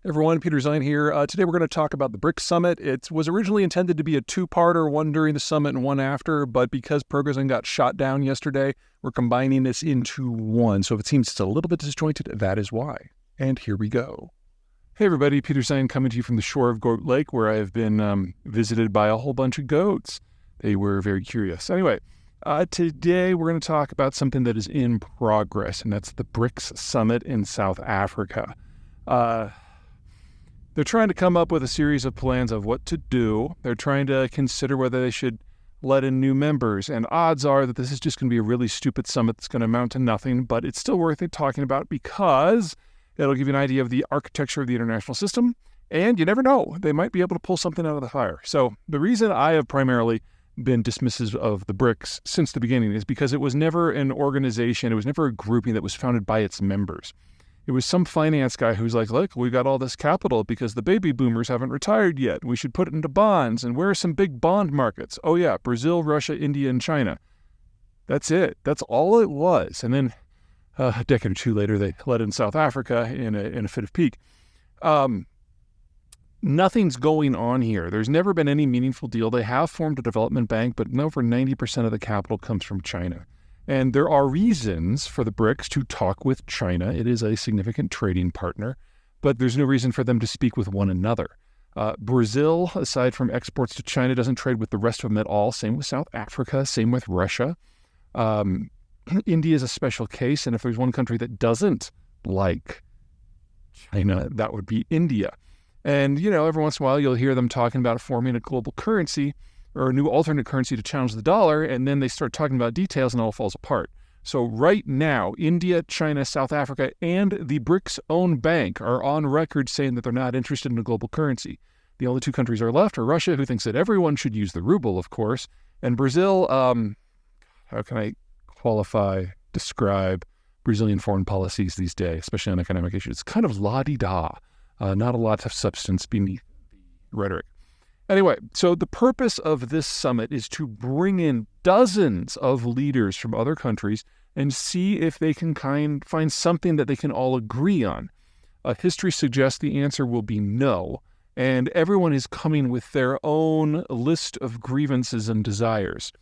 Everyone, Peter Zeihan here. Today we're going to talk about the BRICS Summit. It was originally intended to be a two-parter, one during the summit and one after, but because Progression got shot down yesterday, we're combining this into one. So if it seems it's a little bit disjointed, that is why. And here we go. Hey everybody, Peter Zeihan coming to you from the shore of Goat Lake, where I have been visited by a whole bunch of goats. They were very curious. Anyway, today we're going to talk about something that is in progress, and that's the BRICS Summit in South Africa. They're trying to come up with a series of plans of what to do. They're trying to consider whether they should let in new members. And odds are that this is just going to be a really stupid summit that's going to amount to nothing, but it's still worth it talking about because it'll give you an idea of the architecture of the international system. And you never know, they might be able to pull something out of the fire. So the reason I have primarily been dismissive of the BRICS since the beginning is because it was never an organization, it was never a grouping that was founded by its members. It was some finance guy who's like, look, we got all this capital because the baby boomers haven't retired yet. We should put it into bonds. And where are some big bond markets? Oh, yeah, Brazil, Russia, India, and China. That's it. That's all it was. And then a decade or two later, they let in South Africa in a fit of pique. Nothing's going on here. There's never been any meaningful deal. They have formed a development bank, but over 90% of the capital comes from China. And there are reasons for the BRICS to talk with China. It is a significant trading partner, but there's no reason for them to speak with one another. Brazil, aside from exports to China, doesn't trade with the rest of them at all. Same with South Africa, same with Russia. India is a special case, and if there's one country that doesn't like China, that would be India. And, you know, every once in a while you'll hear them talking about forming a global currency or a new alternate currency to challenge the dollar, and then they start talking about details and it all falls apart. So right now, India, China, South Africa, and the BRICS' own bank are on record saying that they're not interested in a global currency. The only two countries are left are Russia, who thinks that everyone should use the ruble, of course, and Brazil. How can I describe Brazilian foreign policies these days, especially on economic issues? It's kind of la-di-da, not a lot of substance beneath the rhetoric. Anyway, so the purpose of this summit is to bring in dozens of leaders from other countries and see if they can find something that they can all agree on. History suggests the answer will be no, and everyone is coming with their own list of grievances and desires.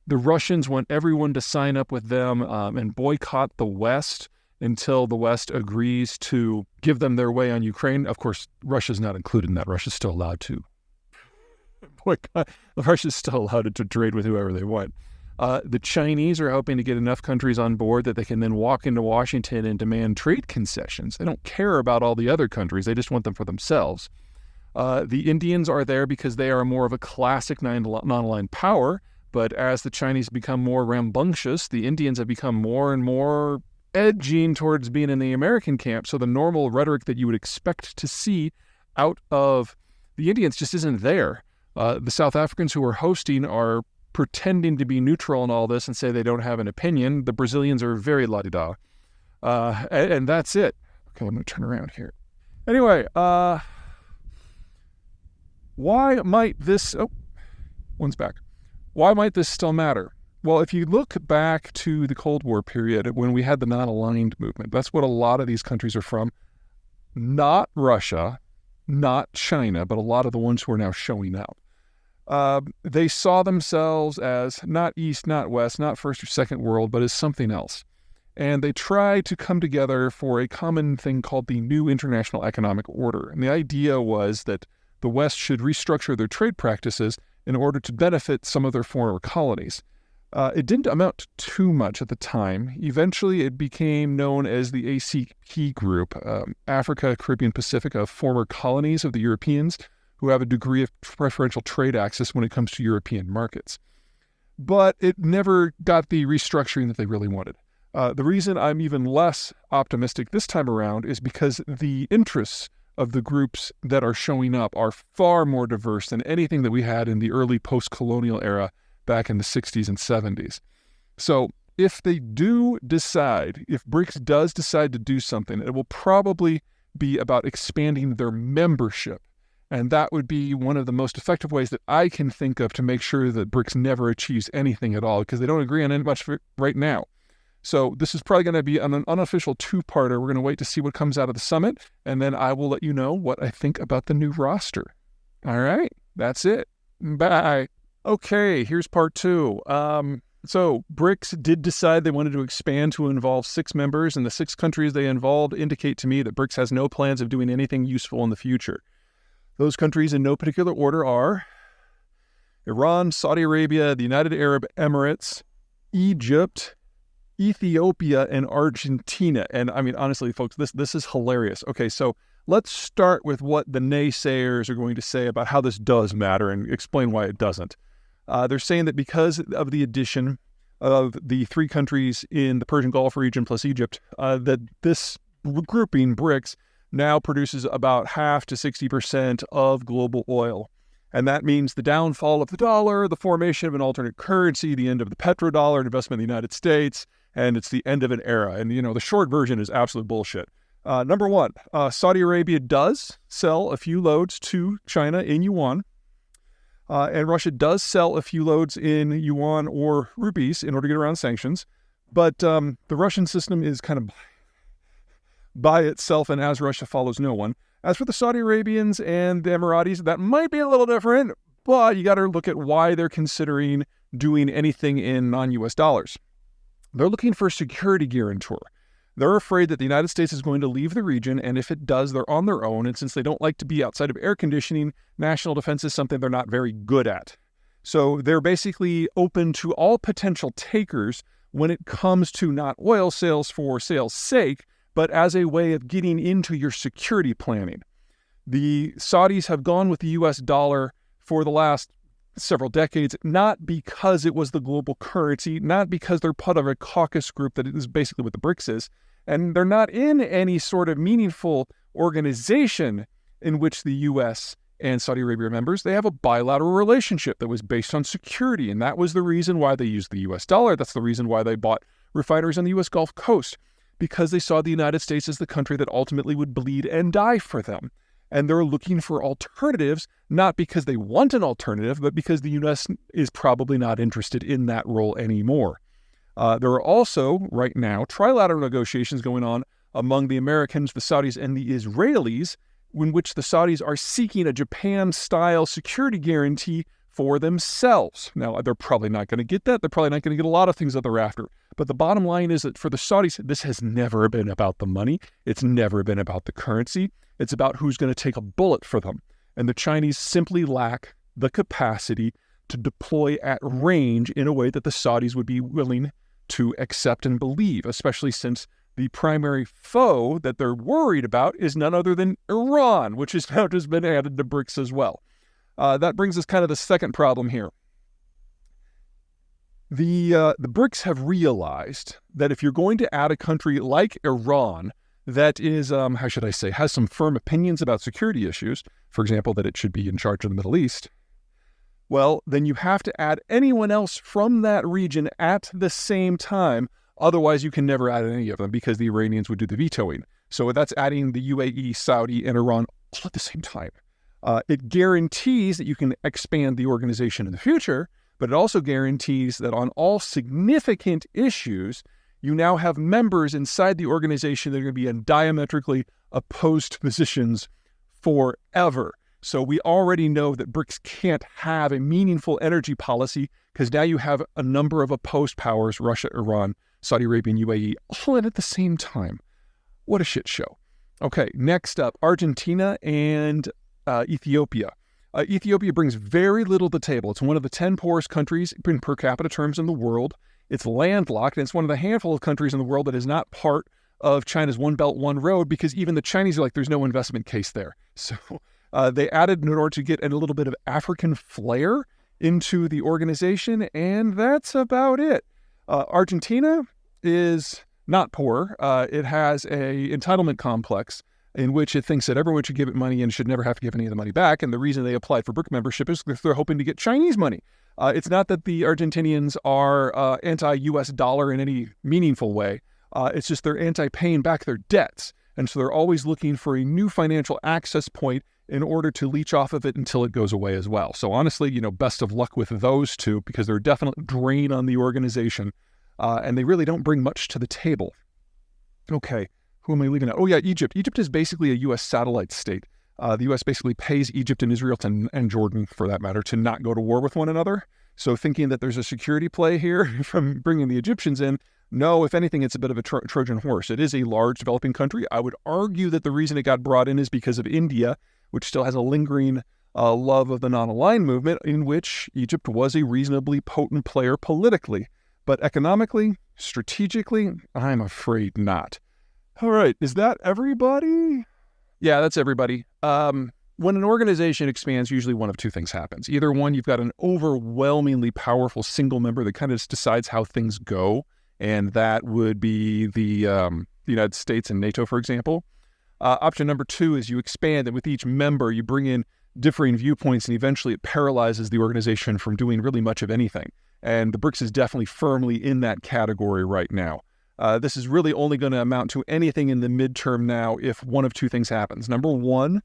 The Russians want everyone to sign up with them and boycott the West until the West agrees to give them their way on Ukraine. Of course, Russia's not included in that. Russia's still allowed to boycott. Russia's still allowed to trade with whoever they want. The Chinese are hoping to get enough countries on board that they can then walk into Washington and demand trade concessions. They don't care about all the other countries. They just want them for themselves. The Indians are there because they are more of a classic non-aligned power. But as the Chinese become more rambunctious, the Indians have become more and more edging towards being in the American camp. So the normal rhetoric that you would expect to see out of the Indians just isn't there. The South Africans who are hosting are pretending to be neutral in all this and say they don't have an opinion. The Brazilians are very la-di-da. And that's it. Okay, I'm going to turn around here. Anyway, why might this... Oh, one's back. Why might this still matter? Well, if you look back to the Cold War period when we had the non-aligned movement, that's what a lot of these countries are from. Not Russia, not China, but a lot of the ones who are now showing up. They saw themselves as not East, not West, not first or second world, but as something else. And they tried to come together for a common thing called the New International Economic Order. And the idea was that the West should restructure their trade practices in order to benefit some of their former colonies. It didn't amount to too much at the time. Eventually, it became known as the ACP group, Africa, Caribbean, Pacific, of former colonies of the Europeans who have a degree of preferential trade access when it comes to European markets. But it never got the restructuring that they really wanted. The reason I'm even less optimistic this time around is because the interests of the groups that are showing up are far more diverse than anything that we had in the early post-colonial era back in the 60s and 70s. So if they do decide, if BRICS does decide to do something, it will probably be about expanding their membership. And that would be one of the most effective ways that I can think of to make sure that BRICS never achieves anything at all, because they don't agree on it much right now. So this is probably going to be an unofficial two-parter. We're going to wait to see what comes out of the summit, and then I will let you know what I think about the new roster. All right, that's it. Bye. Okay, here's part two. So BRICS did decide they wanted to expand to involve 6 members, and the 6 countries they involved indicate to me that BRICS has no plans of doing anything useful in the future. Those countries in no particular order are Iran, Saudi Arabia, the United Arab Emirates, Egypt, Ethiopia, and Argentina. And I mean, honestly, folks, this is hilarious. Okay, so let's start with what the naysayers are going to say about how this does matter and explain why it doesn't. They're saying that because of the addition of the 3 countries in the Persian Gulf region plus Egypt, that this grouping, BRICS, now produces about half to 60% of global oil. And that means the downfall of the dollar, the formation of an alternate currency, the end of the petrodollar investment in the United States, and it's the end of an era. And, the short version is absolute bullshit. Number one, Saudi Arabia does sell a few loads to China in yuan. And Russia does sell a few loads in yuan or rupees in order to get around sanctions. But the Russian system is kind of by itself, and as Russia follows no one. As for the Saudi Arabians and the Emiratis, that might be a little different, but you got to look at why they're considering doing anything in non-US dollars. They're looking for a security guarantor. They're afraid that the United States is going to leave the region, and if it does, they're on their own. And since they don't like to be outside of air conditioning, national defense is something they're not very good at. So they're basically open to all potential takers when it comes to not oil sales for sales' sake, but as a way of getting into your security planning. The Saudis have gone with the US dollar for the last several decades, not because it was the global currency, not because they're part of a caucus group that is basically what the BRICS is, and they're not in any sort of meaningful organization in which the US and Saudi Arabia are members. They have a bilateral relationship that was based on security, and that was the reason why they used the US dollar. That's the reason why they bought refineries on the US Gulf Coast, because they saw the United States as the country that ultimately would bleed and die for them. And they're looking for alternatives, not because they want an alternative, but because the U.S. is probably not interested in that role anymore. There are also, right now, trilateral negotiations going on among the Americans, the Saudis, and the Israelis, in which the Saudis are seeking a Japan-style security guarantee for themselves. Now, they're probably not going to get that. They're probably not going to get a lot of things that they're after. But the bottom line is that for the Saudis, this has never been about the money. It's never been about the currency. It's about who's going to take a bullet for them. And the Chinese simply lack the capacity to deploy at range in a way that the Saudis would be willing to accept and believe, especially since the primary foe that they're worried about is none other than Iran, which has now just been added to BRICS as well. That brings us kind of the second problem here. The BRICS have realized that if you're going to add a country like Iran that is, how should I say, has some firm opinions about security issues, for example, that it should be in charge of the Middle East, well, then you have to add anyone else from that region at the same time. Otherwise, you can never add any of them because the Iranians would do the vetoing. So that's adding the UAE, Saudi, and Iran all at the same time. It guarantees that you can expand the organization in the future, but it also guarantees that on all significant issues, you now have members inside the organization that are going to be in diametrically opposed positions forever. So we already know that BRICS can't have a meaningful energy policy because now you have a number of opposed powers, Russia, Iran, Saudi Arabia, and UAE, all in at the same time. What a shit show. Okay, next up, Argentina and Ethiopia. Ethiopia brings very little to the table. It's one of the 10 poorest countries in per capita terms in the world. It's landlocked, and it's one of the handful of countries in the world that is not part of China's One Belt, One Road, because even the Chinese are like, there's no investment case there. So they added in order to get a little bit of African flair into the organization, and that's about it. Argentina is not poor. It has a entitlement complex in which it thinks that everyone should give it money and should never have to give any of the money back. And the reason they applied for BRIC membership is because they're hoping to get Chinese money. It's not that the Argentinians are anti-US dollar in any meaningful way. It's just they're anti-paying back their debts. And so they're always looking for a new financial access point in order to leech off of it until it goes away as well. So honestly, best of luck with those two because they're a definite drain on the organization. and they really don't bring much to the table. Okay, who am I leaving out? Oh yeah, Egypt. Egypt is basically a U.S. satellite state. The U.S. basically pays Egypt and Israel and Jordan, for that matter, to not go to war with one another. So thinking that there's a security play here from bringing the Egyptians in, no, if anything, it's a bit of a Trojan horse. It is a large developing country. I would argue that the reason it got brought in is because of India, which still has a lingering love of the non-aligned movement, in which Egypt was a reasonably potent player politically. But economically, strategically, I'm afraid not. All right, is that everybody? Yeah, that's everybody. When an organization expands, usually one of two things happens. Either one, you've got an overwhelmingly powerful single member that kind of just decides how things go, and that would be the United States and NATO, for example. Option number two is you expand, and with each member, you bring in differing viewpoints, and eventually it paralyzes the organization from doing really much of anything. And the BRICS is definitely firmly in that category right now. This is really only going to amount to anything in the midterm now if one of two things happens. Number one,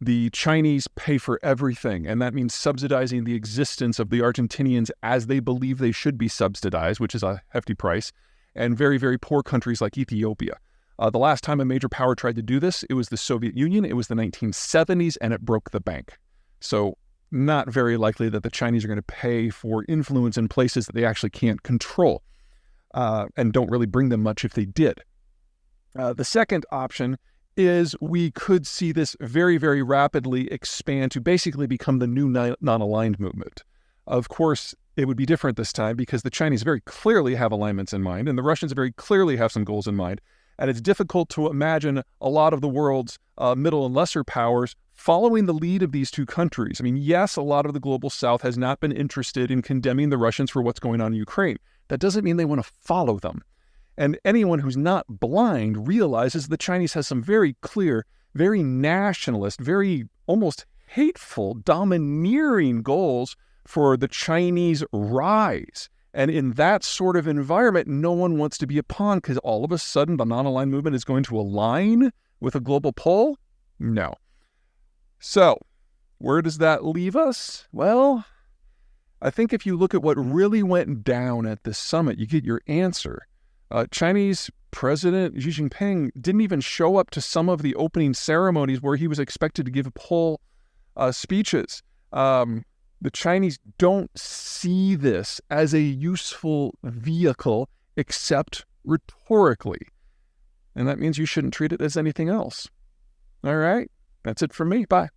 the Chinese pay for everything, and that means subsidizing the existence of the Argentinians as they believe they should be subsidized, which is a hefty price, and very, very poor countries like Ethiopia. The last time a major power tried to do this, it was the Soviet Union. It was the 1970s, and it broke the bank. So not very likely that the Chinese are going to pay for influence in places that they actually can't control, and don't really bring them much if they did. The second option is we could see this very, very rapidly expand to basically become the new non-aligned movement. Of course, it would be different this time because the Chinese very clearly have alignments in mind, and the Russians very clearly have some goals in mind. And it's difficult to imagine a lot of the world's middle and lesser powers following the lead of these two countries. I mean, yes, a lot of the global South has not been interested in condemning the Russians for what's going on in Ukraine. That doesn't mean they want to follow them. And anyone who's not blind realizes the Chinese has some very clear, very nationalist, very almost hateful, domineering goals for the Chinese rise. And in that sort of environment, no one wants to be a pawn because all of a sudden the non-aligned movement is going to align with a global pull? No. So, where does that leave us? Well, I think if you look at what really went down at this summit, you get your answer. Chinese President Xi Jinping didn't even show up to some of the opening ceremonies where he was expected to give poll speeches. The Chinese don't see this as a useful vehicle except rhetorically. And that means you shouldn't treat it as anything else. All right, that's it from me. Bye.